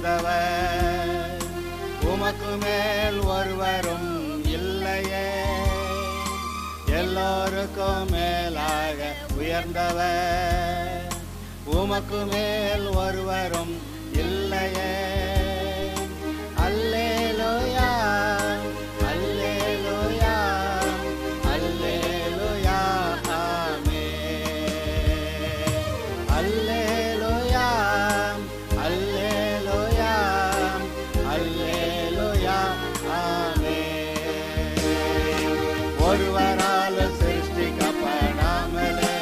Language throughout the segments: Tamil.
உயர்ந்தவர், உமக்கு மேல் ஒருவரும் இல்லையே. எல்லோருக்கும் மேலாக உயர்ந்தவர், உமக்கு மேல் ஒருவரும் இல்லையே. அல்லேலூயா அல்லேலூயா அல்லேலூயா ஆமென். அல்லேலூயா அல்லேலூயா அல்லேலூயா ஆமென். ஒருவரால் சிருஷ்டிக்கப்படாமலே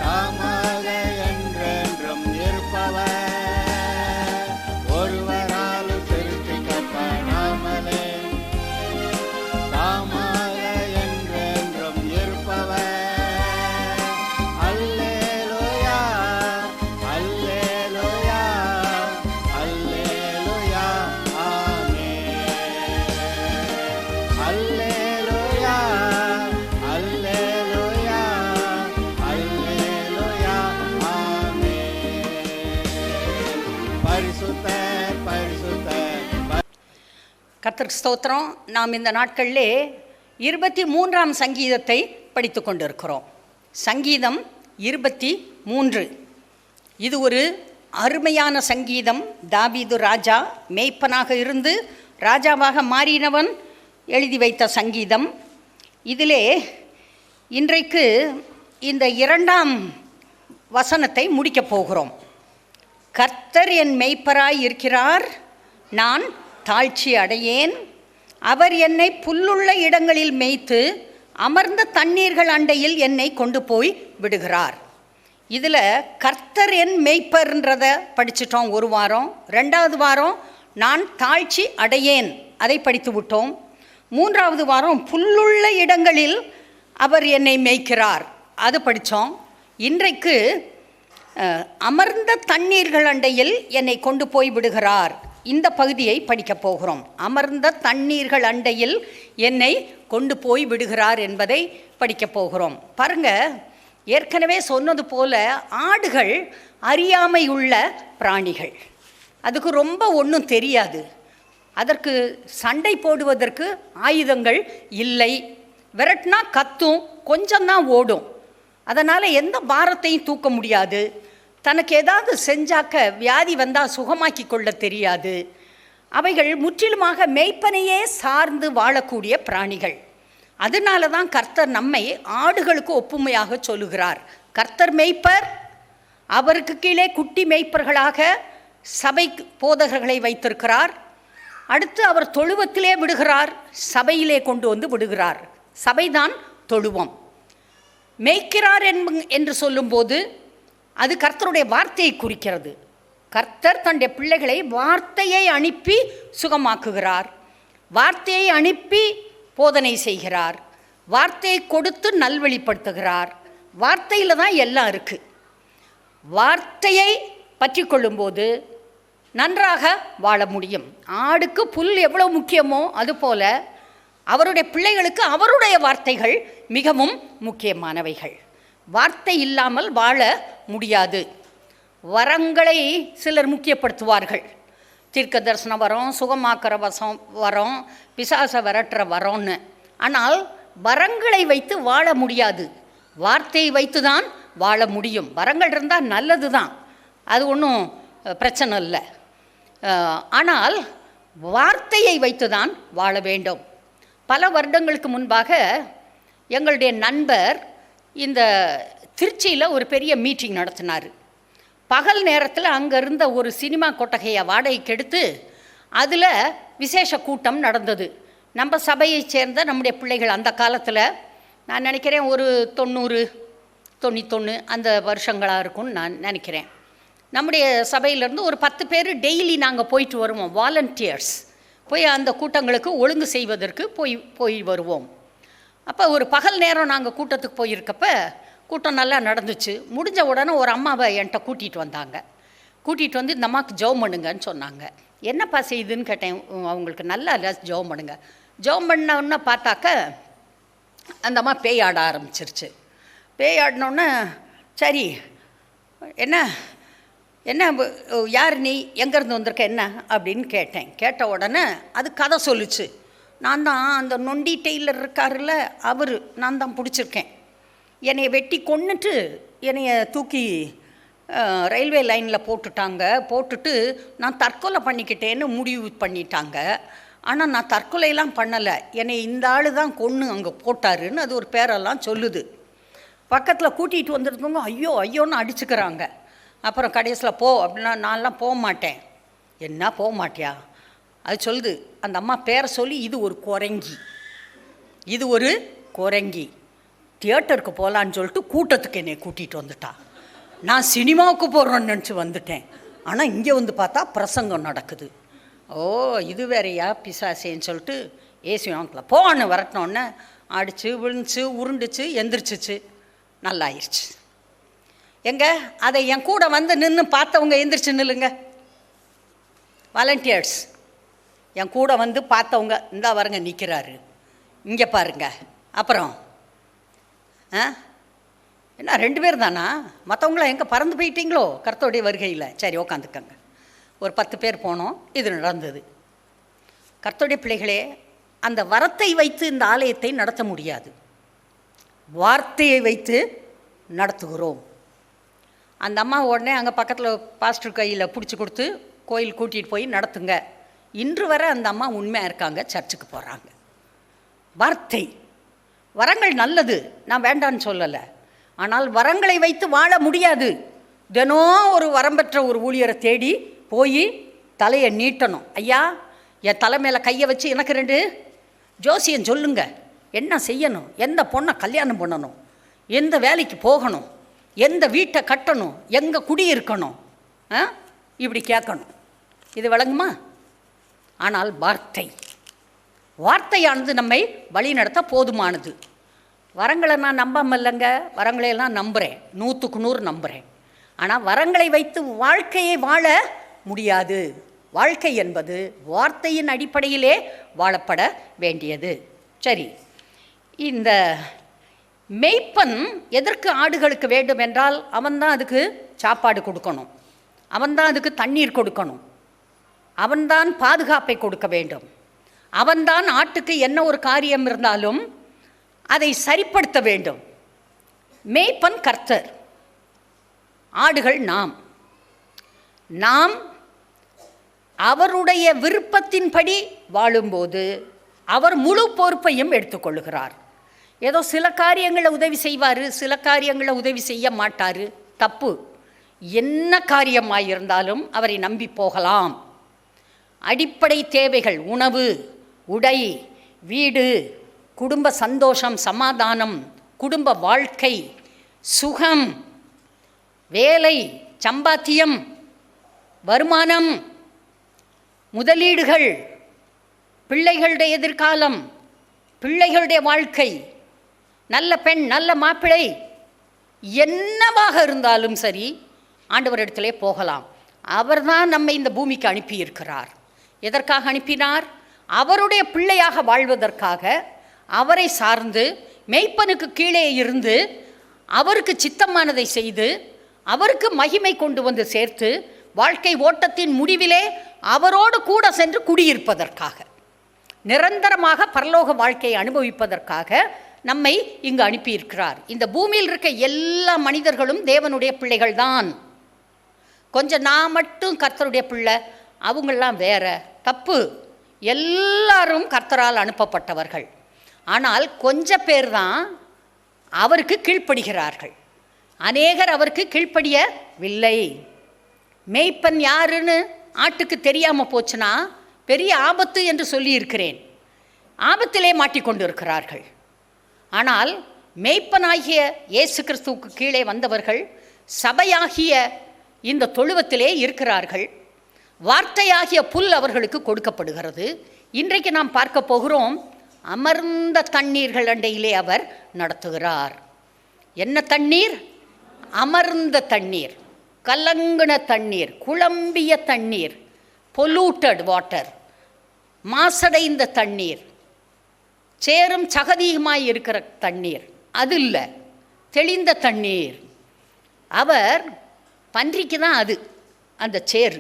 தாமாக என்றென்றும் இருப்பவர், ஒருவரால் சிருஷ்டிக்கப்படாமலே தாமாக என்றென்றும் இருப்பவர். அல்லேலூயா அல்லேலூயா அல்லேலூயா ஆமென். அல்லேலூயா அல்லேலூயா அல்லேலூயா ஆமென். பரிசுத்தர் பரிசுத்தர். கர்த்தருக்கு ஸ்தோத்திரம். நாம் இந்த நாட்களிலே 23ஆம் சங்கீதத்தை படித்து கொண்டிருக்கிறோம். சங்கீதம் 23. இது ஒரு அருமையான சங்கீதம். தாவீது ராஜா மேய்ப்பனாக இருந்து ராஜாவாக மாறினவன் எழுதி வைத்த சங்கீதம். இதிலே இன்றைக்கு இந்த 2ஆம் வசனத்தை முடிக்கப் போகிறோம். கர்த்தர் என் மேய்ப்பராய் இருக்கிறார், நான் தாழ்ச்சி அடையேன். அவர் என்னை புல்லுள்ள இடங்களில் மேய்த்து அமர்ந்த தண்ணீர்கள் அண்டையில் என்னை கொண்டு போய் விடுகிறார். இதில் கர்த்தர் என் மேய்ப்பர்ன்றதை படிச்சிட்டோம் ஒரு வாரம். 2வது வாரம் நான் தாழ்ச்சி அடையேன், அதை படித்து விட்டோம். 3வது வாரம் புல்லுள்ள இடங்களில் அவர் என்னை மேய்க்கிறார், அது படித்தோம். இன்றைக்கு அமர்ந்த தண்ணீர்கள் அண்டையில் என்னை கொண்டு போய் விடுகிறார், இந்த பகுதியை படிக்கப் போகிறோம். அமர்ந்த தண்ணீர்கள் அண்டையில் என்னை கொண்டு போய் விடுகிறார் என்பதை படிக்கப் போகிறோம். பாருங்க, ஏற்கனவே சொன்னது போல ஆடுகள் அறியாமை உள்ள பிராணிகள். அதுக்கு ரொம்ப ஒன்றும் தெரியாது. அதற்கு சண்டை போடுவதற்கு ஆயுதங்கள் இல்லை. விரட்டினா கத்தும், கொஞ்சம்தான் ஓடும். அதனால் எந்த பாரத்தையும் தூக்க முடியாது. தனக்கு ஏதாவது செஞ்சாக்க வியாதி வந்தால் சுகமாக்கி கொள்ள தெரியாது. அவைகள் முற்றிலுமாக மேய்ப்பனையே சார்ந்து வாழக்கூடிய பிராணிகள். அதனால தான் கர்த்தர் நம்மை ஆடுகளுக்கு ஒப்புமையாக சொல்லுகிறார். கர்த்தர் மேய்ப்பர், அவருக்கு கீழே குட்டி மேய்ப்பர்களாக சபை போதகர்களை வைத்திருக்கிறார். அடுத்து அவர் தொழுவத்திலே விடுகிறார், சபையிலே கொண்டு வந்து விடுகிறார். சபைதான் தொழுவம். மேய்க்கிறார் என்று சொல்லும்போது அது கர்த்தருடைய வார்த்தையை குறிக்கிறது. கர்த்தர் தன்னுடைய பிள்ளைகளை வார்த்தையை அனுப்பி சுகமாக்குகிறார், வார்த்தையை அனுப்பி போதனை செய்கிறார், வார்த்தையை கொடுத்து நல்வழிப்படுத்துகிறார். வார்த்தையில் தான் எல்லாம் இருக்குது. வார்த்தையை பற்றி கொள்ளும்போது நன்றாக வாழ முடியும். ஆடுக்கு புல் எவ்வளோ முக்கியமோ அதுபோல் அவருடைய பிள்ளைகளுக்கு அவருடைய வார்த்தைகள் மிகவும் முக்கியமானவைகள். வார்த்தை இல்லாமல் வாழ முடியாது. வரங்களை சிலர் முக்கியப்படுத்துவார்கள். தீர்க்க தரிசன வரம், சுகமாக்கிற வரம், பிசாச விரட்டுற வரோன்னு. ஆனால் வரங்களை வைத்து வாழ முடியாது. வார்த்தையை வைத்து தான் வாழ முடியும். வரங்கள் இருந்தால் நல்லது தான், அது ஒன்றும் பிரச்சனை இல்லை. ஆனால் வார்த்தையை வைத்து தான் வாழ வேண்டும். பல வருடங்களுக்கு முன்பாக எங்களுடைய நண்பர் இந்த திருச்சியில் ஒரு பெரிய மீட்டிங் நடத்தினார். பகல் நேரத்தில் அங்கே இருந்த ஒரு சினிமா கொட்டகையை வாடகைக்கு எடுத்து அதில் விசேஷ கூட்டம் நடந்தது. நம்ம சபையை சேர்ந்த நம்முடைய பிள்ளைகள் அந்த காலத்தில் நான் நினைக்கிறேன் ஒரு 90-91 அந்த வருஷங்களாக இருக்கும்னு நான் நினைக்கிறேன். நம்முடைய சபையிலேருந்து ஒரு 10 பேர் டெய்லி நாங்கள் போயிட்டு வருவோம். வாலண்டியர்ஸ் போய் அந்த கூட்டங்களுக்கு ஒழுங்கு செய்வதற்கு போய் வருவோம். அப்போ ஒரு பகல் நேரம் நாங்கள் கூட்டத்துக்கு போயிருக்கப்ப கூட்டம் நல்லா நடந்துச்சு. முடிஞ்ச உடனே ஒரு அம்மாவை என்கிட்ட கூட்டிகிட்டு வந்தாங்க. கூட்டிகிட்டு வந்து இந்த அம்மாவுக்கு ஜெபம் பண்ணுங்கன்னு சொன்னாங்க. என்னப்பா செய்யுதுன்னு கேட்டேன். அவங்களுக்கு நல்லா இல்லை, ஜெபம் பண்ணுங்க. ஜெபம் பண்ணோன்னு பார்த்தாக்க அந்த அம்மா பேய் ஆட ஆரம்பிச்சிருச்சு. பேய் ஆடினோன்னே சரி என்ன என்ன யார் நீ, எங்கேருந்து வந்திருக்க, என்ன அப்படின்னு கேட்டேன். கேட்ட உடனே அது கதை சொல்லிச்சு. நான் தான் அந்த நொண்டி டெய்லர் இருக்காருல்ல, நான் தான் பிடிச்சிருக்கேன். என்னைய வெட்டி கொன்னுட்டு என்னைய தூக்கி ரயில்வே லைனில் போட்டுட்டு நான் தற்கொலை பண்ணிக்கிட்டேன்னு முடிவு பண்ணிட்டாங்க. ஆனால் நான் தற்கொலையெல்லாம் பண்ணலை, என்னை இந்த ஆள் தான் கொன்று அங்கே போட்டாருன்னு அது ஒரு பேரெல்லாம் சொல்லுது. பக்கத்தில் கூட்டிகிட்டு வந்துருக்கவங்க ஐயோ ஐயோன்னு அடிச்சுக்கிறாங்க. அப்புறம் கடைசியில் போ அப்படின்னா நான்லாம் போக மாட்டேன். என்ன போக மாட்டியா? அது சொல்லுது, அந்த அம்மா பேரை சொல்லி, இது ஒரு குரங்கி தியேட்டருக்கு போகலான்னு சொல்லிட்டு கூட்டத்துக்கு என்னை கூட்டிகிட்டு வந்துட்டா. நான் சினிமாவுக்கு போகிறோன்னு நினச்சி வந்துட்டேன். ஆனால் இங்கே வந்து பார்த்தா பிரசங்கம் நடக்குது. ஓ இது வேறையா பிசாசேன்னு சொல்லிட்டு ஏசுவாங்கல போன்னு வரட்டினோன்னே அடிச்சு விழுந்துச்சு, உருண்டுச்சு, எந்திரிச்சிச்சு, நல்லாயிருச்சு. எங்க அதை என் கூட வந்து நின்று பார்த்தவங்க எந்திரிச்சு நில்லுங்க. வாலண்டியர்ஸ் என் கூட வந்து பார்த்தவங்க இந்தா வரங்க நிற்கிறாரு, இங்கே பாருங்க. அப்புறம் என்ன 2 பேர் தானா? மற்றவங்களாம் எங்கே பறந்து போயிட்டீங்களோ கர்த்தருடைய வருகையில்? சரி உக்காந்துக்கங்க. ஒரு 10 பேர் போனோம். இது நடந்தது. கர்த்தருடைய பிள்ளைகளே, அந்த வரத்தை வைத்து இந்த ஆலயத்தை நடத்த முடியாது. வார்த்தையை வைத்து நடத்துகிறோம். அந்த அம்மா உடனே அங்கே பக்கத்தில் பாஸ்டர் கையில் பிடிச்சி கொடுத்து கோயில் கூட்டிகிட்டு போய் நடத்துங்க. இன்று வரை அந்த அம்மா உண்மையாக இருக்காங்க, சர்ச்சுக்கு போகிறாங்க. வார்த்தை வரங்கள் நல்லது, நான் வேண்டான்னு சொல்லலை. ஆனால் வரங்களை வைத்து வாழ முடியாது. தினம் ஒரு வரம் பெற்ற ஒரு ஊழியரை தேடி போய் தலையை நீட்டணும். ஐயா என் தலை மேலே கையை வச்சு எனக்கு 2 ஜோசியம் சொல்லுங்க, என்ன செய்யணும், எந்த பொண்ணை கல்யாணம் பண்ணணும், எந்த வேலைக்கு போகணும், எந்த வீட்டை கட்டணும், எங்கே குடியிருக்கணும், இப்படி கேட்கணும். இது விளங்குமா? ஆனால் வார்த்தையானது நம்மை வழி நடத்த போதுமானது. வரங்களை நான் நம்பாமல் இல்லைங்க, வரங்களையெல்லாம் நம்புகிறேன், 100க்கு 100 நம்புகிறேன். ஆனால் வரங்களை வைத்து வாழ்க்கையை வாழ முடியாது. வாழ்க்கை என்பது வார்த்தையின் அடிப்படையிலே வாழப்பட வேண்டியது. சரி, இந்த மேய்ப்பன் எதற்கு ஆடுகளுக்கு வேண்டும் என்றால், அவன்தான் அதுக்கு சாப்பாடு கொடுக்கணும், அவன்தான் அதுக்கு தண்ணீர் கொடுக்கணும், அவன்தான் பாதுகாப்பை கொடுக்க வேண்டும், அவன்தான் ஆட்டுக்கு என்ன ஒரு காரியம் இருந்தாலும் அதை சரிப்படுத்த வேண்டும். மேய்ப்பன் கர்த்தர், ஆடுகள் நாம் அவருடைய விருப்பத்தின்படி வாழும்போது அவர் முழு பொறுப்பையும் எடுத்துக்கொள்கிறார். ஏதோ சில காரியங்களை உதவி செய்வார், சில காரியங்களை உதவி செய்ய மாட்டார். தப்பு. என்ன காரியமாயிருந்தாலும் அவரை நம்பி போகலாம். அடிப்படை தேவைகள், உணவு, உடை, வீடு, குடும்ப சந்தோஷம், சமாதானம், குடும்ப வாழ்க்கை, சுகம், வேலை, சம்பாத்தியம், வருமானம், முதலீடுகள், பிள்ளைகளுடைய எதிர்காலம், பிள்ளைகளுடைய வாழ்க்கை, நல்ல பெண், நல்ல மாப்பிள்ளை, என்னவாக இருந்தாலும் சரி ஆண்டவரிடத்திலே போகலாம். அவர்தான் நம்மை இந்த பூமிக்கு அனுப்பியிருக்கிறார். எதற்காக அனுப்பினார்? அவருடைய பிள்ளையாக வாழ்வதற்காக. அவரை சார்ந்து மேய்ப்பனுக்கு கீழே இருந்து அவருக்கு சித்தமானதை செய்து அவருக்கு மகிமை கொண்டு வந்து சேர்த்து வாழ்க்கை ஓட்டத்தின் முடிவிலே அவரோடு கூட சென்று குடியிருப்பதற்காக, நிரந்தரமாக பரலோக வாழ்க்கையை அனுபவிப்பதற்காக நம்மை இங்கு அனுப்பியிருக்கிறார். இந்த பூமியில் இருக்க எல்லா மனிதர்களும் தேவனுடைய பிள்ளைகள் தான். கொஞ்சம் நான் மட்டும் கர்த்தருடைய பிள்ளை, அவங்களாம் வேற. தப்பு. எல்லாரும் கர்த்தரால் அனுப்பப்பட்டவர்கள். ஆனால் கொஞ்சம் பேர் தான் அவருக்கு கீழ்ப்படுகிறார்கள், அநேகர் அவருக்கு கீழ்ப்படியவில்லை. மேய்ப்பன் யாருன்னு ஆட்டுக்கு தெரியாமல் போச்சுன்னா பெரிய ஆபத்து என்று சொல்லியிருக்கிறேன். ஆபத்திலே மாட்டிக்கொண்டு இருக்கிறார்கள். ஆனால் மேய்ப்பனாகிய இயேசு கிறிஸ்துவுக்கு கீழே வந்தவர்கள் சபையாகிய இந்த தொழுவத்திலே இருக்கிறார்கள். வார்த்தையாகிய புல் அவர்களுக்கு கொடுக்கப்படுகிறது. இன்றைக்கு நாம் பார்க்க போகிறோம், அமர்ந்த தண்ணீர்கள் அண்டையிலே அவர் நடத்துகிறார். என்ன தண்ணீர்? அமர்ந்த தண்ணீர், கலங்கின தண்ணீர், குழம்பிய தண்ணீர், பொல்யூட்டட் வாட்டர், மாசடைந்த தண்ணீர், சேரும் சகதியுமாய் இருக்கிற தண்ணீர், அது இல்லை, தெளிந்த தண்ணீர். அவர் பன்றிக்கு தான் அது, அந்த சேறு.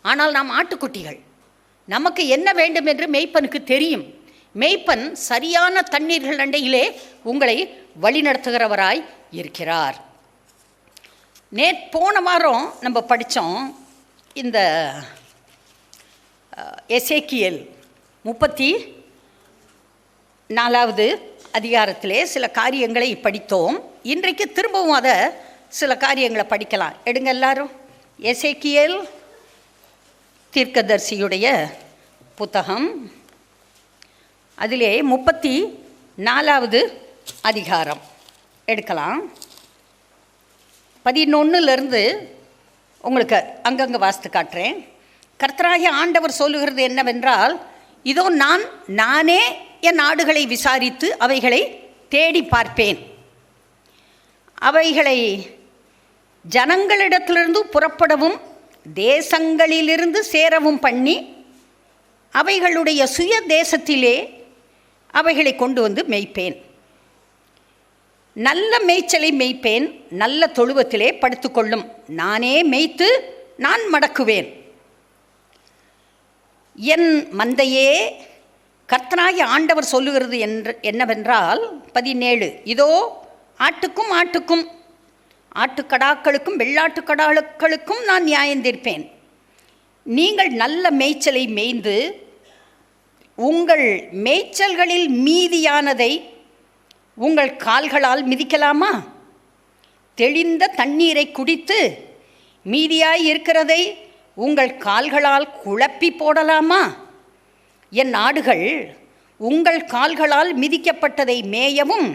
ஆனால் நாம் ஆட்டுக்குட்டிகள். நமக்கு என்ன வேண்டும் என்று மேய்ப்பனுக்கு தெரியும். மேய்ப்பன் சரியான தண்ணீர்கள் அண்டையிலே உங்களை வழிநடத்துகிறவராய் இருக்கிறார். போன வாரம் நம்ம படித்தோம் இந்த எசேக்கியேல் 34வது அதிகாரத்திலே சில காரியங்களை படித்தோம். இன்றைக்கு திரும்பவும் அதை சில காரியங்களை படிக்கலாம். எடுங்க எல்லாரும். எசேக்கியேல் தீர்க்கதரிசியுடைய புத்தகம், அதிலே 34வது அதிகாரம் எடுக்கலாம். 11லேருந்து உங்களுக்கு அங்கங்கே வாசித்து காட்டுறேன். கர்த்தராகிய ஆண்டவர் சொல்லுகிறது என்னவென்றால், இதோ நானே என் ஆடுகளை விசாரித்து அவைகளை தேடி பார்ப்பேன். அவைகளை ஜனங்களிடத்திலிருந்து புறப்படவும் தேசங்களிலிருந்து சேரவும் பண்ணி அவைகளுடைய சுய தேசத்திலே அவைகளை கொண்டு வந்து மேய்ப்பேன். நல்ல மேய்ச்சலை மேய்ப்பேன். நல்ல தொழுவத்திலே படுத்துக்கொள்ளும். நானே மேய்த்து நான் மடக்குவேன். என் மந்தையே, கர்த்தராகிய ஆண்டவர் சொல்லுகிறது என்னவென்றால் 17, இதோ ஆட்டுக்கும் ஆட்டுக்கடாக்களுக்கும் வெள்ளாட்டுக்கடாக்களுக்கும் நான் நியாயந்தீர்ப்பேன். நீங்கள் நல்ல மேய்ச்சலை மேய்ந்து உங்கள் மேய்ச்சல்களில் மீதியானதை உங்கள் கால்களால் மிதிக்கலாமா? தெளிந்த தண்ணீரை குடித்து மீதியாய் இருக்கிறதை உங்கள் கால்களால் குழப்பி போடலாமா? என் ஆடுகள் உங்கள் கால்களால் மிதிக்கப்பட்டதை மேயவும்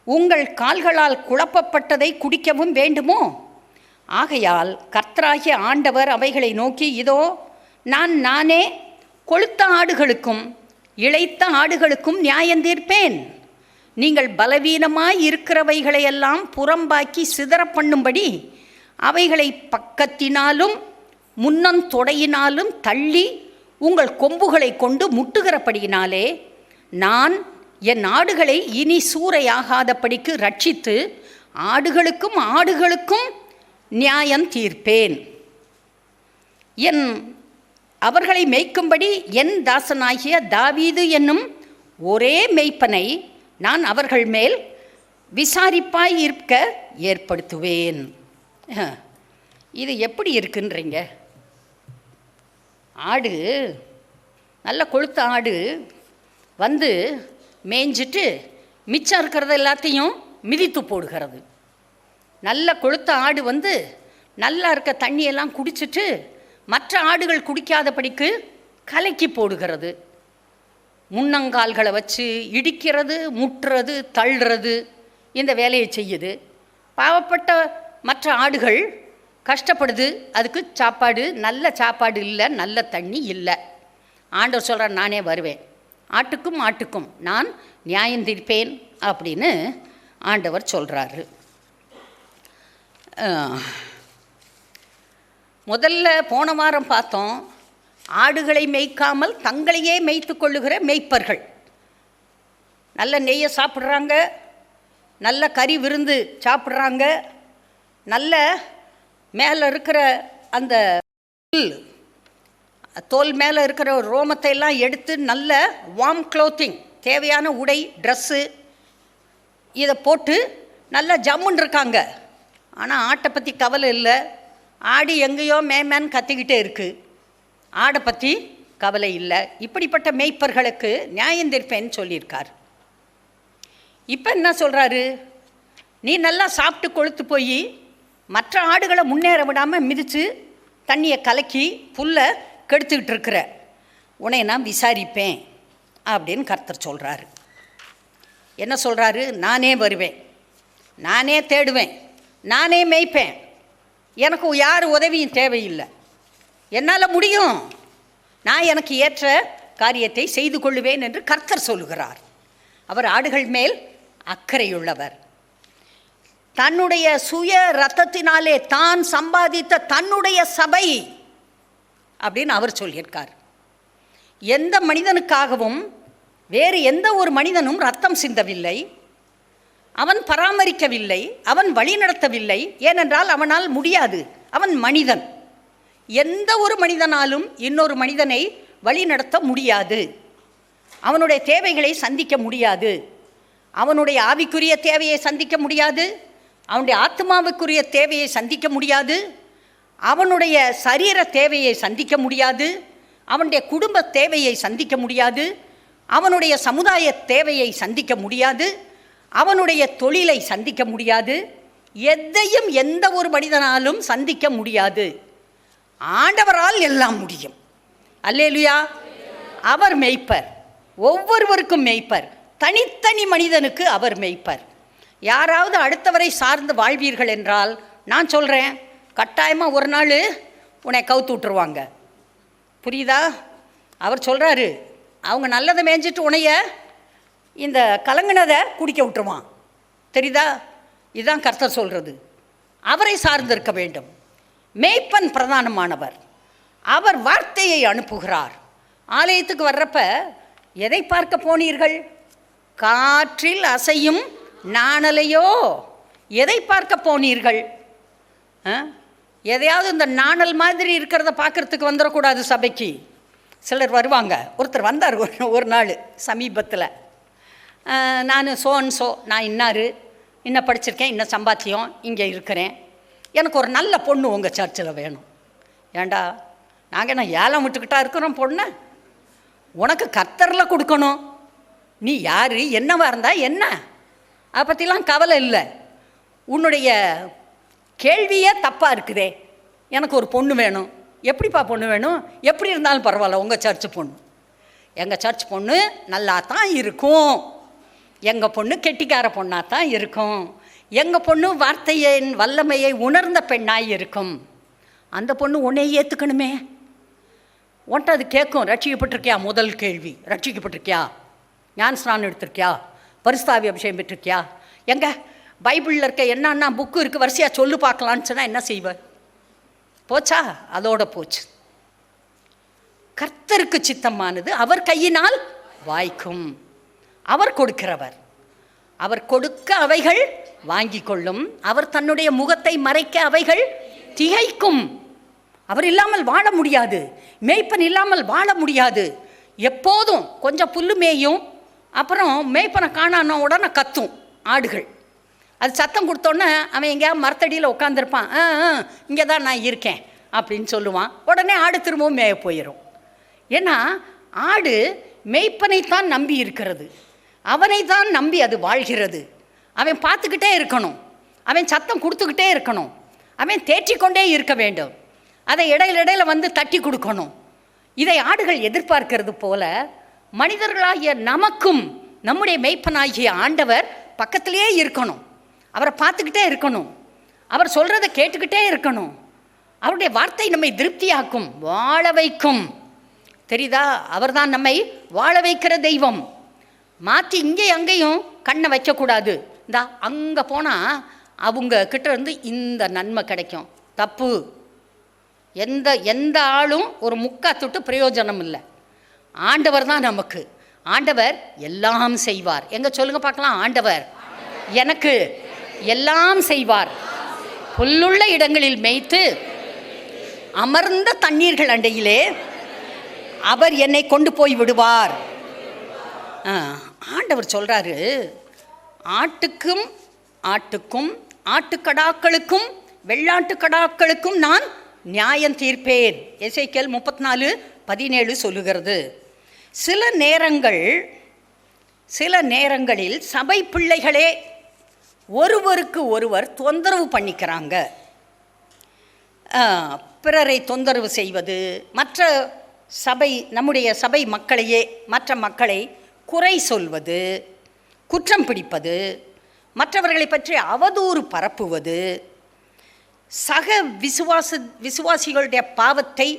உங்கள் கால்களால் குழப்பப்பட்டதை குடிக்கவும் வேண்டுமோ? ஆகையால் கர்த்தராகிய ஆண்டவர் அவைகளை நோக்கி, இதோ நானே கொழுத்த ஆடுகளுக்கும் இளைத்த ஆடுகளுக்கும் நியாயந்தீர்ப்பேன். நீங்கள் பலவீனமாய் இருக்கிறவைகளையெல்லாம் புறம்பாக்கி சிதற பண்ணும்படி அவைகளை பக்கத்தினாலும் முன்னந்தொடையினாலும் தள்ளி உங்கள் கொம்புகளை கொண்டு முட்டுகிறபடியினாலே நான் என் ஆடுகளை இனி சூறையாகாதபடிக்கு ரட்சித்து ஆடுகளுக்கும் நியாயம் தீர்ப்பேன். அவர்களை மேய்க்கும்படி என் தாசனாகிய தாவீது என்னும் ஒரே மேய்ப்பனை நான் அவர்கள் மேல் விசாரிப்பாய் இருக்க ஏற்படுத்துவேன். இது எப்படி இருக்குன்றீங்க? ஆடு, நல்ல கொழுத்த ஆடு வந்து மேய்ஞ்சிட்டு மிச்சம் இருக்கிறது எல்லாத்தையும் மிதித்து போடுகிறது. நல்ல கொழுத்த ஆடு வந்து நல்லா இருக்க தண்ணியெல்லாம் குடிச்சிட்டு மற்ற ஆடுகள் குடிக்காதபடிக்கு கலக்கி போடுகிறது. முன்னங்கால்களை வச்சு இடிக்கிறது, முட்டுறது, தள்ளுறது, இந்த வேலையை செய்யுது. பாவப்பட்ட மற்ற ஆடுகள் கஷ்டப்படுது. அதுக்கு சாப்பாடு, நல்ல சாப்பாடு இல்லை, நல்ல தண்ணி இல்லை. ஆண்டவர் சொல்கிறார், நானே வருவேன், ஆட்டுக்கும் நான் நியாயம் தீர்ப்பேன் அப்படின்னு ஆண்டவர் சொல்கிறாரு. முதல்ல போன வாரம் பார்த்தோம், ஆடுகளை மேய்க்காமல் தங்களையே மேய்த்து கொள்ளுகிற மேய்ப்பர்கள். நல்ல நெய்யை சாப்பிட்றாங்க, நல்ல கறி விருந்து சாப்பிட்றாங்க, நல்ல மேலே இருக்கிற அந்த தோல் மேலே இருக்கிற ரோமத்தை எல்லாம் எடுத்து நல்ல வார்ம் க்ளோத்திங், தேவையான உடை, ட்ரெஸ்ஸு இதை போட்டு நல்லா ஜம்முன்னு இருக்காங்க. ஆனால் ஆட்டை பற்றி கவலை இல்லை. ஆடு எங்கேயோ மேன்னு கத்திக்கிட்டே இருக்குது, ஆடை பற்றி கவலை இல்லை. இப்படிப்பட்ட மேய்ப்பர்களுக்கு நியாயம் தீர்ப்பேன்னு சொல்லியிருக்கார். இப்போ என்ன சொல்கிறாரு? நீ நல்லா சாப்பிட்டு கொழுத்து போய் மற்ற ஆடுகளை முன்னேற விடாமல் மிதித்து தண்ணியை கலக்கி புல்லை கெடுத்துக்கிட்டு இருக்கிற உன்னை நான் விசாரிப்பேன் அப்படின்னு கர்த்தர் சொல்கிறாரு. என்ன சொல்கிறாரு? நானே வருவேன், நானே தேடுவேன், நானே மேய்ப்பேன், எனக்கு யார் உதவியும் தேவையில்லை, என்னால் முடியும், நான் எனக்கு ஏற்ற காரியத்தை செய்து கொள்ளுவேன் என்று கர்த்தர் சொல்லுகிறார். அவர் ஆடுகள் மேல் அக்கறையுள்ளவர். தன்னுடைய சுய ரத்தத்தினாலே தான் சம்பாதித்த தன்னுடைய சபை அப்படின்னு அவர் சொல்லியிருக்கார். எந்த மனிதனுக்காகவும் வேறு எந்த ஒரு மனிதனும் ரத்தம் சிந்தவில்லை, அவன் பராமரிக்கவில்லை, அவன் வழி நடத்தவில்லை. ஏனென்றால் அவனால் முடியாது, அவன் மனிதன். எந்த ஒரு மனிதனாலும் இன்னொரு மனிதனை வழிநடத்த முடியாது. அவனுடைய தேவைகளை சந்திக்க முடியாது. அவனுடைய ஆவிக்குரிய தேவையை சந்திக்க முடியாது. அவனுடைய ஆத்மாவுக்குரிய தேவையை சந்திக்க முடியாது. அவனுடைய சரீர தேவையை சந்திக்க முடியாது. அவனுடைய குடும்ப தேவையை சந்திக்க முடியாது. அவனுடைய சமுதாய தேவையை சந்திக்க முடியாது. அவனுடைய தொழிலை சந்திக்க முடியாது. எதையும் எந்த ஒரு மனிதனாலும் சந்திக்க முடியாது. ஆண்டவரால் எல்லாம் முடியும். அல்லேலூயா. அவர் மேய்ப்பர், ஒவ்வொருவருக்கும் மேய்ப்பர். தனித்தனி மனிதனுக்கு அவர் மேய்ப்பர். யாராவது அடுத்தவரை சார்ந்து வாழ்வீர்கள் என்றால் நான் சொல்கிறேன், கட்டாயமாக ஒரு நாள் உன்னை கவுத்து விட்டுருவாங்க. புரியுதா? அவர் சொல்கிறாரு, அவங்க நல்லதை மேய்ஞ்சிட்டு உன்னைய இந்த கலங்கினதை குடிக்க விட்டுருவான். தெரியுதா? இதுதான் கர்த்தர் சொல்கிறது. அவரை சார்ந்திருக்க வேண்டும். மேய்ப்பன் பிரதானமானவர். அவர் வார்த்தையை அனுப்புகிறார். ஆலயத்துக்கு வர்றப்ப எதை பார்க்க போனீர்கள்? காற்றில் அசையும் நாணலையோ? எதை பார்க்க போனீர்கள்? எதையாவது இந்த நாணல் மாதிரி இருக்கிறத பார்க்குறதுக்கு வந்துடக்கூடாது சபைக்கு. சிலர் வருவாங்க. ஒருத்தர் வந்தார் ஒரு நாள் சமீபத்தில். நான் நான் இன்னார், இன்னும் படிச்சிருக்கேன், இன்னும் சம்பாத்தியம், இங்கே இருக்கிறேன், எனக்கு ஒரு நல்ல பொண்ணு உங்கள் சர்ச்சில் வேணும். ஏண்டா, நாங்கள் என்ன ஏலம் விட்டுக்கிட்டா இருக்கிறோம் பொண்ணை? உனக்கு கர்த்தரில் கொடுக்கணும். நீ யார், என்னவா இருந்தா என்ன, அதை பற்றிலாம் கவலை இல்லை. உன்னுடைய கேள்வியே தப்பாக இருக்குதே. எனக்கு ஒரு பொண்ணு வேணும். எப்படிப்பா பொண்ணு வேணும்? எப்படி இருந்தாலும் பரவாயில்ல, உங்கள் சர்ச்சு பொண்ணு. எங்கள் சர்ச் பொண்ணு நல்லா தான் இருக்கும். எங்கள் பொண்ணு கெட்டிக்கார பொண்ணாக தான் இருக்கும். எங்கள் பொண்ணு வார்த்தையின் வல்லமையை உணர்ந்த பெண்ணாய் இருக்கும். அந்த பொண்ணு உன்னை ஏற்றுக்கணுமே. உன்ட்ட அது கேட்கும், ரட்சிக்கப்பட்டிருக்கியா? முதல் கேள்வி, ரட்சிக்கப்பட்டிருக்கியா? ஞான ஸ்நானம் எடுத்திருக்கியா? பரிசுத்தாவி அபிஷேகம் பெற்றிருக்கியா? எங்க பைபிளில் இருக்க என்னன்னா புக்கு இருக்குது, வரிசையாக சொல்லு பார்க்கலான்னு சொன்னால் என்ன செய்வ? போச்சா? அதோட போச்சு. கர்த்தருக்கு சித்தமானது அவர் கையினால் வாய்க்கும். அவர் கொடுக்கிறவர். அவர் கொடுக்க அவைகள் வாங்கி கொள்ளும். அவர் தன்னுடைய முகத்தை மறைக்க அவைகள் திகைக்கும். அவர் இல்லாமல் வாழ முடியாது. மேய்ப்பன் இல்லாமல் வாழ முடியாது. எப்போதும் கொஞ்சம் புல்லு மேயும், அப்புறம் மேய்ப்பனை காணான உடனே கத்தும் ஆடுகள். அது சத்தம் கொடுத்தோன்னே அவன் எங்கேயாவது மரத்தடியில் உட்காந்துருப்பான். இங்கே தான் நான் இருக்கேன் அப்படின்னு சொல்லுவான். உடனே ஆடு திரும்பவும் மேய போயிடும். ஏன்னா ஆடு மேய்ப்பனைத்தான் நம்பி இருக்கிறது. அவனை தான் நம்பி அது வாழ்கிறது. அவன் பார்த்துக்கிட்டே இருக்கணும். அவன் சத்தம் கொடுத்துக்கிட்டே இருக்கணும். அவன் தேற்றிக்கொண்டே இருக்க வேண்டும். அதை இடையில வந்து தட்டி கொடுக்கணும். இதை ஆடுகள் எதிர்பார்க்கிறது போல மனிதர்களாகிய நமக்கும் நம்முடைய மேய்ப்பனாகிய ஆண்டவர் பக்கத்திலே இருக்கணும். அவரை பார்த்துக்கிட்டே இருக்கணும். அவர் சொல்கிறத கேட்டுக்கிட்டே இருக்கணும். அவருடைய வார்த்தை நம்மை திருப்தியாக்கும், வாழ வைக்கும். தெரியுதா? அவர் தான் நம்மை வாழ வைக்கிற தெய்வம். மாற்றி இங்கே அங்கேயும் கண்ணை வைக்கக்கூடாது. இந்தா அங்கே போனால் அவங்க கிட்ட இருந்து இந்த நன்மை கிடைக்கும். தப்பு. எந்த ஆளும் ஒரு முக்கா தொட்டு பிரயோஜனம் இல்லை. ஆண்டவர் தான் நமக்கு. ஆண்டவர் எல்லாம் செய்வார். எங்க சொல்லுங்க பார்க்கலாம். ஆண்டவர் எனக்கு எல்லாம் செய்வார். புல்லுள்ள இடங்களில் மேய்த்து அமர்ந்த தண்ணீர்கள் அண்டையிலே அவர் என்னை கொண்டு போய் விடுவார். ஆண்டவர் சொல்றாரு, ஆட்டுக்கும் ஆட்டுக்கடாக்களுக்கும் வெள்ளாட்டுக்கடாக்களுக்கும் நான் நியாயம் தீர்ப்பேன். எசேக்கியேல் 34:17 சொல்லுகிறது. சில நேரங்களில் சபை பிள்ளைகளே ஒருவருக்கு ஒருவர் தொந்தரவு பண்ணிக்கிறாங்க. பிறரை தொந்தரவு செய்வது, நம்முடைய சபை மக்களையே, மற்ற மக்களை குறை சொல்வது, குற்றம் பிடிப்பது, மற்றவர்களை பற்றி அவதூறு பரப்புவது, சக விசுவாசிகளுடைய பாவத்தை,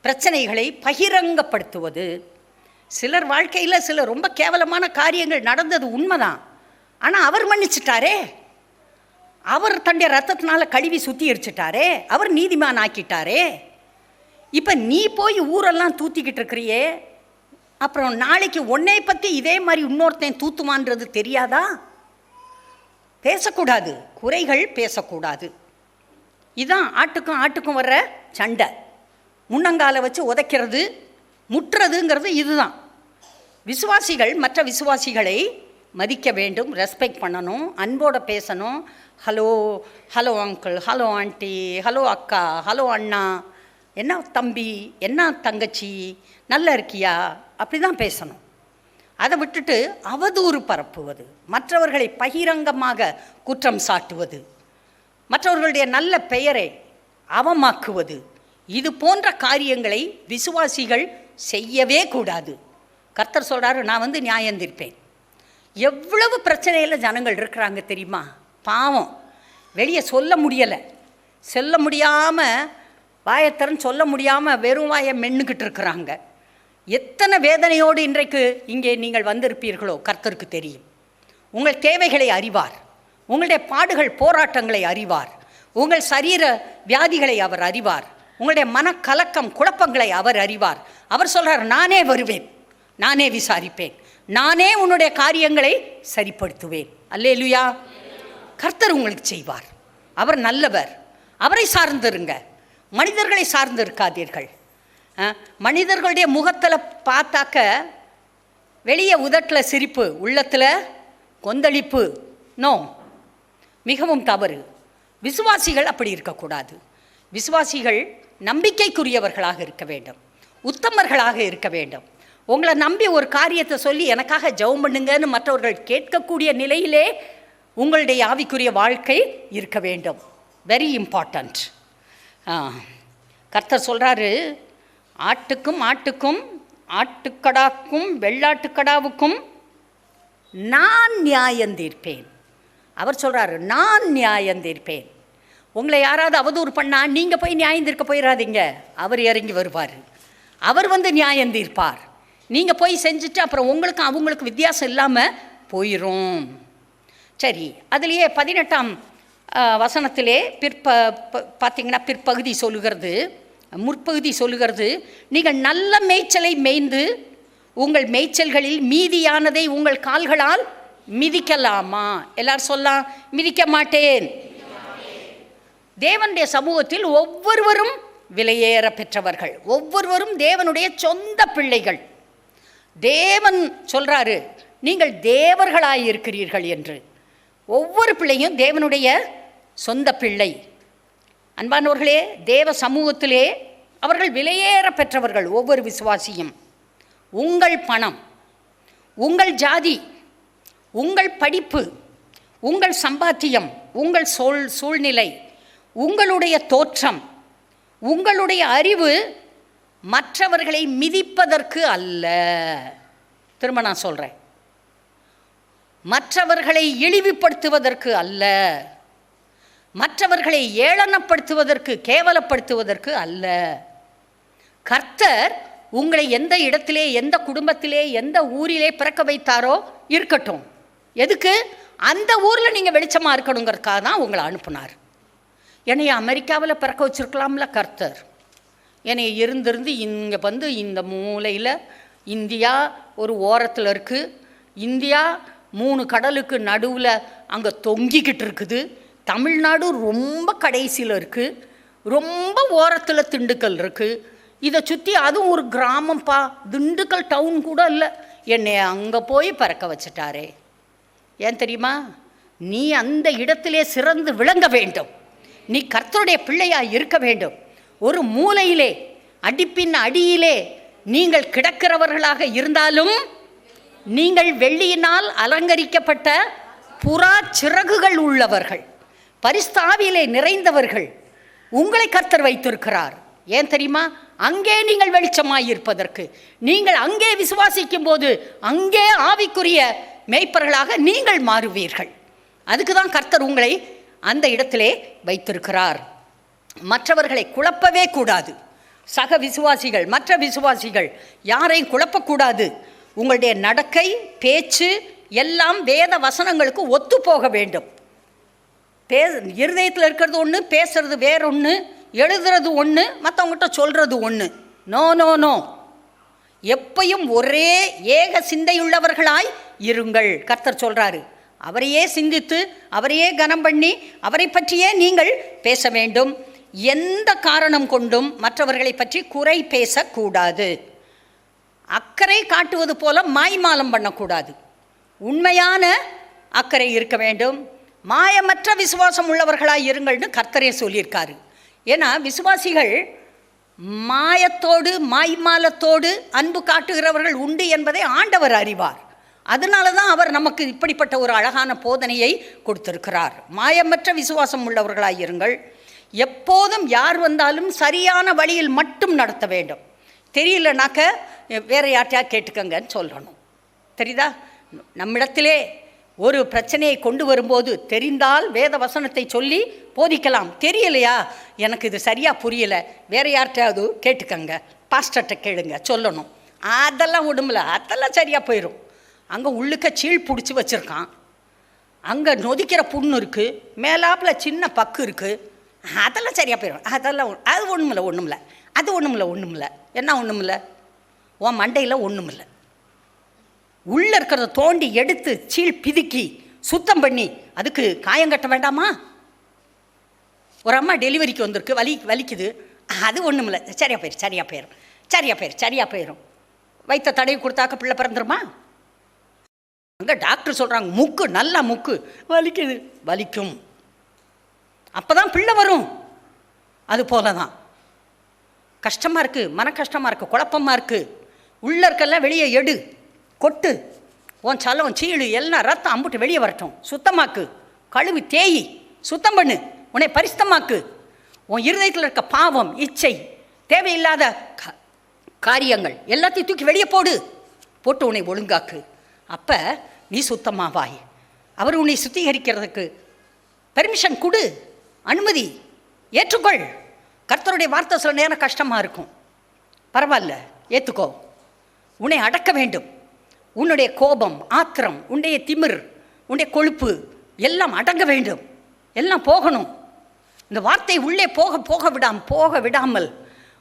பிரச்சனைகளை பகிரங்கப்படுத்துவது. சிலர் வாழ்க்கையில் சில ரொம்ப கேவலமான காரியங்கள் நடந்தது உண்மைதான். ஆனால் அவர் மன்னிச்சிட்டாரே. அவர் தன்னுடைய ரத்தத்தினால கழுவி சுத்தி எரிச்சிட்டாரே. அவர் நீதிமான் ஆக்கிட்டாரே. இப்போ நீ போய் ஊரெல்லாம் தூத்திக்கிட்டு இருக்கிறியே, அப்புறம் நாளைக்கு உன்னை பற்றி இதே மாதிரி இன்னொருத்தன் தூத்துமான்றது தெரியாதா? பேசக்கூடாது, குறைகள் பேசக்கூடாது. இதுதான் ஆட்டுக்கும் வர்ற சண்டை. முன்னங்கால வச்சு உதைக்கிறது, முட்டுறதுங்கிறது இதுதான். விசுவாசிகள் மற்ற விசுவாசிகளை மதிக்க வேண்டும், ரெஸ்பெக்ட் பண்ணணும், அன்போடு பேசணும். Hello hello uncle, hello aunty, hello அக்கா, ஹலோ அண்ணா, என்ன தம்பி, என்ன தங்கச்சி, நல்லா இருக்கியா, அப்படி தான் பேசணும். அதை விட்டுட்டு அவதூறு பரப்புவது, மற்றவர்களை பகிரங்கமாக குற்றம் சாட்டுவது, மற்றவர்களுடைய நல்ல பெயரை அவமாக்குவது, இது போன்ற காரியங்களை விசுவாசிகள் செய்யவே கூடாது. கர்த்தர் சொல்கிறாரு, நான் நியாயம் தீர்ப்பேன். எவ்வளவு பிரச்சனையில் ஜனங்கள் இருக்கிறாங்க தெரியுமா? பாவம், வெளியே சொல்ல முடியலை, சொல்ல முடியாமல், வாயத்தரன்னு சொல்ல முடியாமல் வெறும் வாயை மென்னுக்கிட்டு இருக்கிறாங்க. எத்தனை வேதனையோடு இன்றைக்கு இங்கே நீங்கள் வந்திருப்பீர்களோ கர்த்தருக்கு தெரியும். உங்கள் தேவைகளை அறிவார், உங்களுடைய பாடுகள் போராட்டங்களை அறிவார், உங்கள் சரீர வியாதிகளை அவர் அறிவார், உங்களுடைய மனக்கலக்கம் குழப்பங்களை அவர் அறிவார். அவர் சொல்கிறார், நானே வருவேன், நானே விசாரிப்பேன், நானே உன்னுடைய காரியங்களை சரிப்படுத்துவேன். அல்லேலூயா. கர்த்தர் உங்களுக்கு செய்வார். அவர் நல்லவர். அவரை சார்ந்திருங்க, மனிதர்களை சார்ந்து இருக்காதீர்கள். மனிதர்களுடைய முகத்தில் பார்த்தாக்க வெளியே உதட்டில் சிரிப்பு, உள்ளத்தில் கொந்தளிப்பு. நோ, மிகவும் தவறு. விசுவாசிகள் அப்படி இருக்கக்கூடாது. விசுவாசிகள் நம்பிக்கைக்குரியவர்களாக இருக்க வேண்டும், உத்தமர்களாக இருக்க வேண்டும். உங்களை நம்பி ஒரு காரியத்தை சொல்லி எனக்காக ஜெபம் பண்ணுங்கன்னு மற்றவர்கள் கேட்கக்கூடிய நிலையிலே உங்களுடைய ஆவிக்குரிய வாழ்க்கை இருக்க வேண்டும். Very important. கர்த்தர் சொல்கிறாரு, ஆட்டுக்கும் ஆட்டுக்கடாவுக்கும் வெள்ளாட்டுக்கடாவுக்கும் நான் நியாயம் தீர்ப்பேன். அவர் சொல்கிறாரு, நான் நியாயம் தீர்ப்பேன். உங்களை யாராவது அவதூறு பண்ணால் நீங்கள் போய் நியாயம் தீர்க்க போயிடாதீங்க. அவர் இறங்கி வருவார், அவர் நியாயம் தீர்ப்பார். நீங்கள் போய் செஞ்சுட்டு அப்புறம் உங்களுக்கும் அவங்களுக்கு வித்தியாசம் இல்லாமல் போயிடும். சரி, அதுலேயே 18ஆம் வசனத்திலே பார்த்தீங்கன்னா பிற்பகுதி சொல்லுகிறது, முற்பகுதி சொல்லுகிறது, நீங்கள் நல்ல மேய்ச்சலை மேய்ந்து உங்கள் மேய்ச்சல்களில் மீதியானதை உங்கள் கால்களால் மிதிக்கலாமா? எல்லாரும் சொல்லலாம், மிதிக்க மாட்டேன். தேவனுடைய சமூகத்தில் ஒவ்வொருவரும் விலையேற பெற்றவர்கள், ஒவ்வொருவரும் தேவனுடைய சொந்த பிள்ளைகள். தேவன் சொல்கிறாரு, நீங்கள் தேவர்களாய் இருக்கிறீர்கள் என்று. ஒவ்வொரு பிள்ளையும் தேவனுடைய சொந்த பிள்ளை. அன்பானவர்களே, தேவ சமூகத்திலே அவர்கள் விலையேற பெற்றவர்கள். ஒவ்வொரு விசுவாசியும் உங்கள் பணம், உங்கள் ஜாதி, உங்கள் படிப்பு, உங்கள் சம்பாத்தியம், உங்கள் சூழ்நிலை, உங்களுடைய தோற்றம், உங்களுடைய அறிவு மற்றவர்களை மிதிப்பதற்கு அல்ல. திரும்ப நான் சொல்கிறேன், மற்றவர்களை இழிவுபடுத்துவதற்கு அல்ல, மற்றவர்களை ஏளனப்படுத்துவதற்கு, கேவலப்படுத்துவதற்கு அல்ல. கர்த்தர் உங்களை எந்த இடத்திலே, எந்த குடும்பத்திலே, எந்த ஊரிலே பிறக்க வைத்தாரோ இருக்கட்டும். எதுக்கு? அந்த ஊரில் நீங்கள் வெளிச்சமாக இருக்கணுங்கிறதுக்காக தான் உங்களை அனுப்புனார். என்னை அமெரிக்காவில் பிறக்க வச்சுருக்கலாம்ல கர்த்தர். என்னை இருந்திருந்து இங்கே இந்த மூலையில் இந்தியா ஒரு ஓரத்தில் இருக்குது, இந்தியா 3 கடலுக்கு நடுவில் அங்கே தொங்கிக்கிட்டு இருக்குது, தமிழ்நாடு ரொம்ப கடைசியில் இருக்குது, ரொம்ப ஓரத்தில் திண்டுக்கல் இருக்குது, இதை சுற்றி அதுவும் ஒரு கிராமம்ப்பா, திண்டுக்கல் டவுன் கூட இல்லை. என்னை அங்கே போய் பறக்க வச்சுட்டாரே. ஏன் தெரியுமா? நீ அந்த இடத்திலே சிறந்து விளங்க வேண்டும், நீ கர்த்தருடைய பிள்ளையாக இருக்க வேண்டும். ஒரு மூலையிலே, அடிப்பின் அடியிலே நீங்கள் கிடக்கிறவர்களாக இருந்தாலும் நீங்கள் வெள்ளியினால் அலங்கரிக்கப்பட்ட புறா சிறகுகள் உள்ளவர்கள், பரிஸ்தாவிலே நிறைந்தவர்கள். உங்களை கர்த்தர் வைத்திருக்கிறார். ஏன் தெரியுமா? அங்கே நீங்கள் வெளிச்சமாயிருப்பதற்கு. நீங்கள் அங்கே விசுவாசிக்கும் போது அங்கே ஆவிக்குரிய மேய்ப்பர்களாக நீங்கள் மாறுவீர்கள். அதுக்கு தான் கர்த்தர் உங்களை அந்த இடத்திலே வைத்திருக்கிறார். மற்றவர்களை குழப்பவே கூடாது. சக விசுவாசிகள், மற்ற விசுவாசிகள் யாரையும் குழப்பக்கூடாது. உங்களுடைய நடக்கை, பேச்சு எல்லாம் வேத வசனங்களுக்கு ஒத்து போக வேண்டும். இருதயத்தில் இருக்கிறது ஒன்று, பேசுறது வேறொன்று, எழுதுறது ஒன்று, மற்றவங்ககிட்ட சொல்கிறது ஒன்று. நோ நோ நோ, எப்பையும் ஒரே ஏக சிந்தையுள்ளவர்களாய் இருங்கள். கர்த்தர் சொல்கிறாரு, அவரையே சிந்தித்து, அவரையே கனம் பண்ணி, அவரை பற்றியே நீங்கள் பேச வேண்டும். எந்த காரணம் கொண்டும் மற்றவர்களை பற்றி குறை பேசக்கூடாது. அக்கறை காட்டுவது போல மாய்மாலம் பண்ணக்கூடாது. உண்மையான அக்கறை இருக்க வேண்டும். மாயமற்ற விசுவாசம் உள்ளவர்களாக இருங்கள்னு கர்த்தரே சொல்லியிருக்காரு. ஏன்னா விசுவாசிகள் மாயத்தோடு மாய்மாலத்தோடு அன்பு காட்டுகிறவர்கள் உண்டு என்பதை ஆண்டவர் அறிவார். அதனால தான் அவர் நமக்கு இப்படிப்பட்ட ஒரு அழகான போதனையை கொடுத்திருக்கிறார். மாயமற்ற விசுவாசம் உள்ளவர்களாக இருங்கள். எப்போதும் யார் வந்தாலும் சரியான வழியில் மட்டும் நடத்த வேண்டும். தெரியலனாக்க வேறு யார்ட்டையா கேட்டுக்கங்கன்னு சொல்லணும். தெரியுதா? நம்மிடத்திலே ஒரு பிரச்சனையை கொண்டு வரும்போது தெரிந்தால் வேத வசனத்தை சொல்லி போதிக்கலாம். தெரியலையா, எனக்கு இது சரியாக புரியலை, வேறு யார்கிட்டையாவது கேட்டுக்கங்க, பாஸ்டர்கிட்ட கேளுங்க சொல்லணும். அதெல்லாம் உடம்புல அதெல்லாம் சரியாக போயிடும். அங்கே உள்ளுக்க சீழ் பிடிச்சி வச்சுருக்கான், அங்கே நொதிக்கிற புண்ணு இருக்குது, மேலாப்பில் சின்ன பக்கு இருக்குது, அதெல்லாம் சரியாக போயிடும். அதெல்லாம் அது ஒன்றுமில்ல ஒன்றுமில்ல அது ஒன்றுமில்ல ஒன்றுமில்ல என்ன ஒன்றுமில்ல, உன் மண்டையில் ஒன்றுமில்லை. உள்ளே இருக்கிறத தோண்டி எடுத்து சீழ் பிதுக்கி சுத்தம் பண்ணி அதுக்கு காயம் கட்ட வேண்டாமா? ஒரு அம்மா டெலிவரிக்கு வந்திருக்கு, வலிக்குது, அது ஒன்றுமில்ல, சரியாக போயிடும் சரியாக போயிடும் சரியாக போயிடும் சரியாக போயிடும். வைத்த தடவி கொடுத்தாக்க பிள்ளை பிறந்துருமா? அங்கே டாக்டர் சொல்கிறாங்க முக்கு நல்லா முக்கு, வலிக்குது, வலிக்கும், அப்போ தான் பிள்ளை வரும். அது போல தான் கஷ்டமாக இருக்குது, மன கஷ்டமாக இருக்குது, குழப்பமாக இருக்குது, உள்ளே இருக்கெல்லாம் வெளியே எடு, கொட்டு, உன் சலம் சீழு எல்லாம் ரத்தம் அம்புட்டு வெளியே வரட்டும், சுத்தமாக்கு, கழுவி தேயி சுத்தம் பண்ணு, உன்னை பரிசுத்தமாக்கு, உன் இருதயத்தில் இருக்க பாவம் இச்சை தேவையில்லாத காரியங்கள் எல்லாத்தையும் தூக்கி வெளியே போட்டு உன்னை ஒழுங்காக்கு. அப்போ நீ சுத்தமாவாய். அவர் உன்னை சுத்திகரிக்கிறதுக்கு பெர்மிஷன் கொடு, அனுமதி ஏற்றுக்கொள். கர்த்தருடைய வார்த்தை சில நேரம் கஷ்டமாக இருக்கும், பரவாயில்ல ஏற்றுக்கோ. உன்னை அடக்க வேண்டும். உன்னுடைய கோபம், ஆத்திரம், உன்னுடைய திமிர், உன்னுடைய கொழுப்பு எல்லாம் அடங்க வேண்டும், எல்லாம் போகணும். இந்த வார்த்தை உள்ளே போக விடாமல்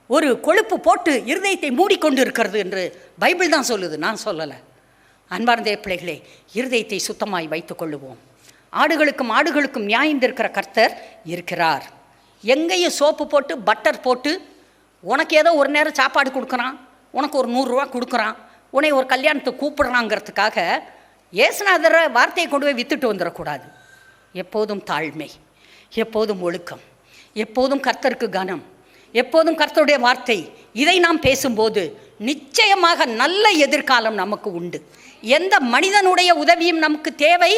ஒரு கொழுப்பு போட்டு இருதயத்தை மூடிக்கொண்டு இருக்கிறது என்று பைபிள் தான் சொல்லுது, நான் சொல்லலை. அன்பார்ந்த பிள்ளைகளே, இருதயத்தை சுத்தமாய் வைத்துக் கொள்ளுவோம். ஆடுகளுக்கும் ஆடுகளுக்கும் நியாயந்திருக்கிற கர்த்தர் இருக்கிறார். எங்கேயும் சோப்பு போட்டு பட்டர் போட்டு உனக்கு ஏதோ ஒரு நேரம் சாப்பாடு கொடுக்குறான், உனக்கு ஒரு 100 ரூபா கொடுக்குறான், உன்னை ஒரு கல்யாணத்துக்கு கூப்பிடுறாங்கிறதுக்காக ஏசுநாதரை வார்த்தையை கொண்டு போய் வித்துட்டு வந்துடக்கூடாது. எப்போதும் தாழ்மை, எப்போதும் ஒழுக்கம், எப்போதும் கர்த்தருக்கு கனம், எப்போதும் கர்த்தருடைய வார்த்தை, இதை நாம் பேசும்போது நிச்சயமாக நல்ல எதிர்காலம் நமக்கு உண்டு. எந்த மனிதனுடைய உதவியும் நமக்கு தேவை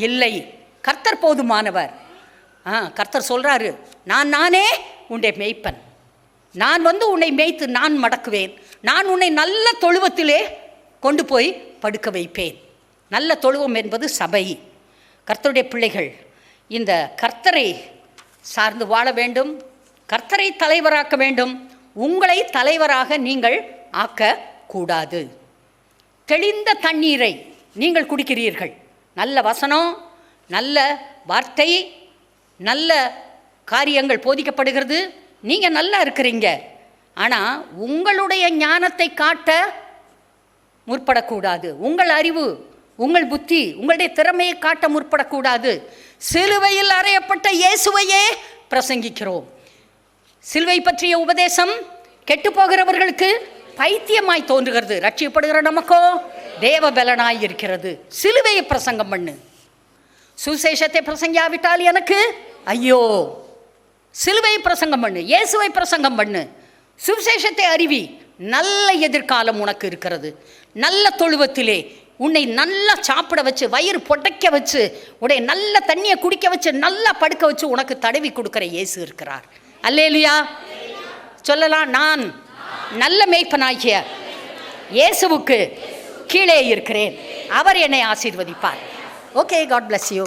இல்லை. கர்த்தர் போதுமானவர். கர்த்தர் சொல்கிறாரு, நானே உன்னுடைய மேய்ப்பன், நான் உன்னை மேய்த்து நான் மடக்குவேன், நான் உன்னை நல்ல தொழுவத்திலே கொண்டு போய் படுக்க வைப்பேன். நல்ல தொழுவம் என்பது சபை. கர்த்தருடைய பிள்ளைகள் இந்த கர்த்தரை சார்ந்து வாழ வேண்டும், கர்த்தரை தலைவராக்க வேண்டும். உங்களை தலைவராக நீங்கள் ஆக்கக்கூடாது. தெளிந்த தண்ணீரை நீங்கள் குடிக்கிறீர்கள். நல்ல வசனம், நல்ல வார்த்தை, நல்ல காரியங்கள் போதிக்கப்படுகிறது, நீங்கள் நல்லா இருக்கிறீங்க. ஆனால் உங்களுடைய ஞானத்தை காட்ட முற்படக்கூடாது. உங்கள் அறிவு, உங்கள் புத்தி, உங்களுடைய திறமையை காட்ட முற்படக்கூடாது. சிலுவையில் அறையப்பட்ட இயேசுவையே பிரசங்கிக்கிறோம். சிலுவை பற்றிய உபதேசம் கெட்டு போகிறவர்களுக்கு பைத்தியமாய் தோன்றுகிறது, ரட்சிக்கப்படுகிற நமக்கோ தேவ பலனாய் இருக்கிறது. சிலுவையை பிரசங்கம் பண்ணு. சுசேஷத்தை பிரசங்கியாவிட்டால் எனக்கு ஐயோ. சிலுவை பிரசங்கம் பண்ணு, இயேசுவை பிரசங்கம் பண்ணு, சுவிசேஷத்தை அறிவி. நல்ல எதிர்காலம் உனக்கு இருக்கிறது. நல்ல தொழுவத்திலே உன்னை நல்லா சாப்பிட வச்சு, வயிறு புடைக்க வச்சு, உடைய நல்ல தண்ணியை குடிக்க வச்சு, நல்லா படுக்க வச்சு உனக்கு தடவி கொடுக்குற இயேசு இருக்கிறார். அல்லேலூயா சொல்லலாம். நான் நல்ல மேய்ப்பனாகிய இயேசுவுக்கு கீழே இருக்கிறேன், அவர் என்னை ஆசீர்வதிப்பார். Okay, God bless you.